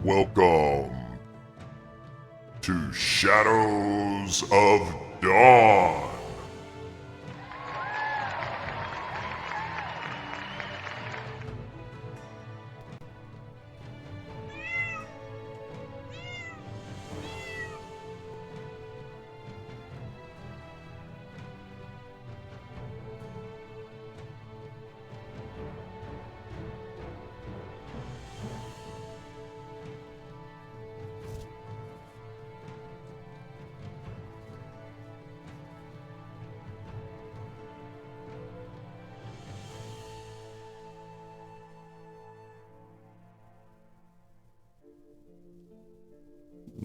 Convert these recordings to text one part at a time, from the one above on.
Welcome to Shadows of Dawn.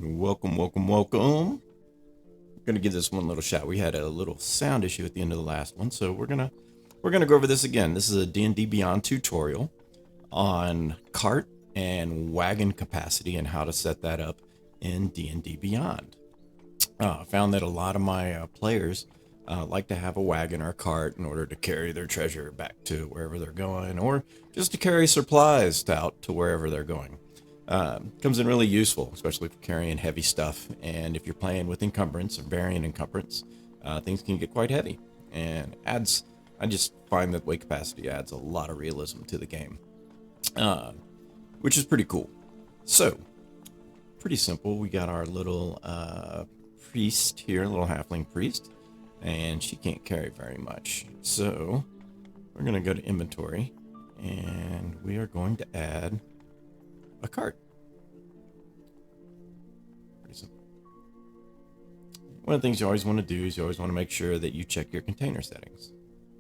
Welcome. We're gonna give this one little shot. We had a little sound issue at the end of the last one, so we're gonna go over this again. This is a D&D Beyond tutorial on cart and wagon capacity and how to set that up in D&D Beyond. I found that a lot of my players like to have a wagon or a cart in order to carry their treasure back to wherever they're going, or just to carry supplies out to wherever they're going. Comes in really useful, especially for carrying heavy stuff. And if you're playing with encumbrance or variant encumbrance, things can get quite heavy. And I just find that weight capacity adds a lot of realism to the game, which is pretty cool. So, pretty simple. We got our little priest here, little halfling priest, and she can't carry very much. So, we're going to go to inventory, and we are going to add a cart. Pretty simple. One of the things you always want to do is you always want to make sure that you check your container settings.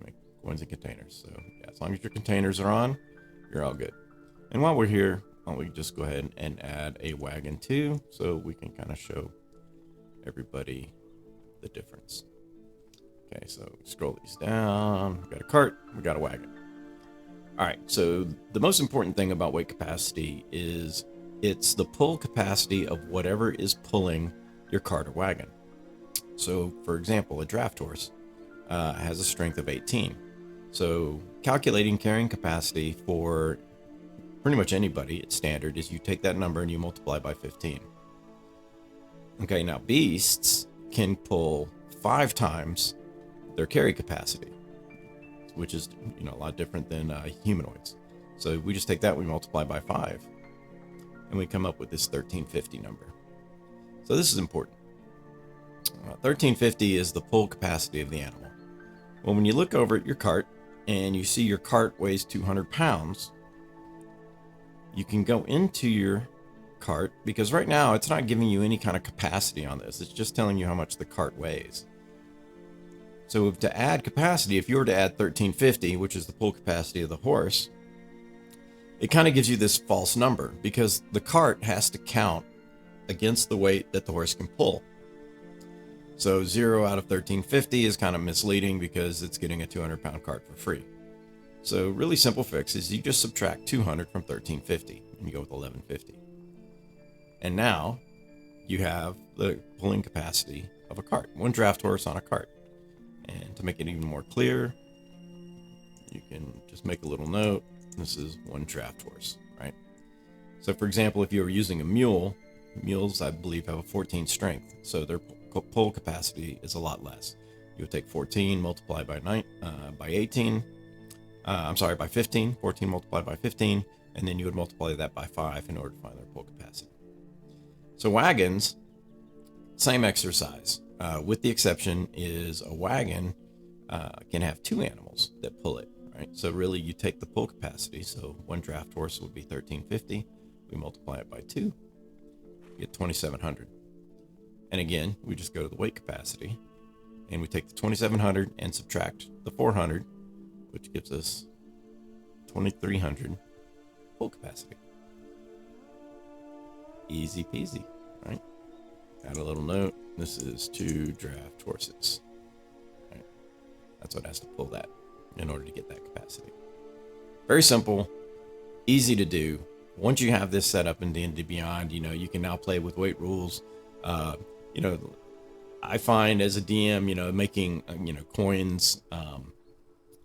Make coins and containers. So yeah, as long as your containers are on, you're all good. And while we're here, why don't we just go ahead and add a wagon too, so we can kind of show everybody the difference. Okay, so scroll these down. We got a cart, we got a wagon. All right, so the most important thing about weight capacity is it's the pull capacity of whatever is pulling your cart or wagon. So, for example, a draft horse has a strength of 18. So, calculating carrying capacity for pretty much anybody, it's standard, is you take that number and you multiply by 15. Okay, now beasts can pull 5 times their carry capacity, which is, a lot different than humanoids. So we just take that, we multiply by 5, and we come up with this 1350 number. So this is important. 1350 is the pull capacity of the animal. Well, when you look over at your cart and you see your cart weighs 200 pounds, you can go into your cart, because right now it's not giving you any kind of capacity on this. It's just telling you how much the cart weighs. So to add capacity, if you were to add 1350, which is the pull capacity of the horse, it kind of gives you this false number, because the cart has to count against the weight that the horse can pull. So 0 out of 1350 is kind of misleading, because it's getting a 200-pound cart for free. So really simple fix is you just subtract 200 from 1350, and you go with 1150. And now you have the pulling capacity of a cart, one draft horse on a cart. And to make it even more clear, you can just make a little note. This is one draft horse, right? So for example, if you were using a mule, mules, I believe, have a 14 strength. So their pull capacity is a lot less. You would take 14 multiplied by 15, 14 multiplied by 15, and then you would multiply that by 5 in order to find their pull capacity. So wagons, same exercise. With the exception is a wagon can have 2 animals that pull it, right? So really you take the pull capacity. So one draft horse would be 1350. We multiply it by 2, we get 2700. And again, we just go to the weight capacity and we take the 2700 and subtract the 400, which gives us 2300 pull capacity. Easy peasy, right? Add a little note. This is 2 draft horses. Right? That's what has to pull that in order to get that capacity. Very simple, easy to do. Once you have this set up in D&D Beyond, you can now play with weight rules. I find as a DM, making coins,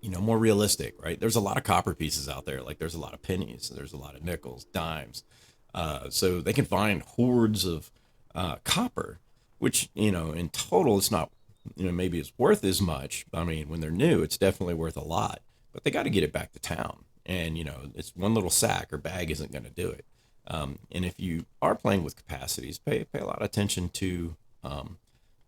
more realistic, right? There's a lot of copper pieces out there. Like there's a lot of pennies, there's a lot of nickels, dimes. So they can find hordes of copper, which, in total, it's not, maybe it's worth as much. I mean, when they're new, it's definitely worth a lot, but they got to get it back to town. And, it's one little sack or bag isn't going to do it. And if you are playing with capacities, pay a lot of attention to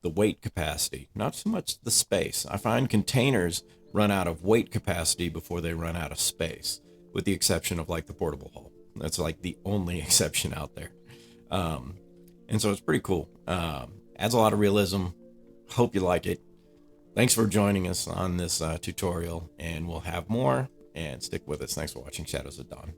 the weight capacity, not so much the space. I find containers run out of weight capacity before they run out of space, with the exception of like the portable hull. That's like the only exception out there. And so it's pretty cool. Adds a lot of realism. Hope you like it. Thanks for joining us on this tutorial, and we'll have more, and stick with us. Thanks for watching Shadows of Dawn.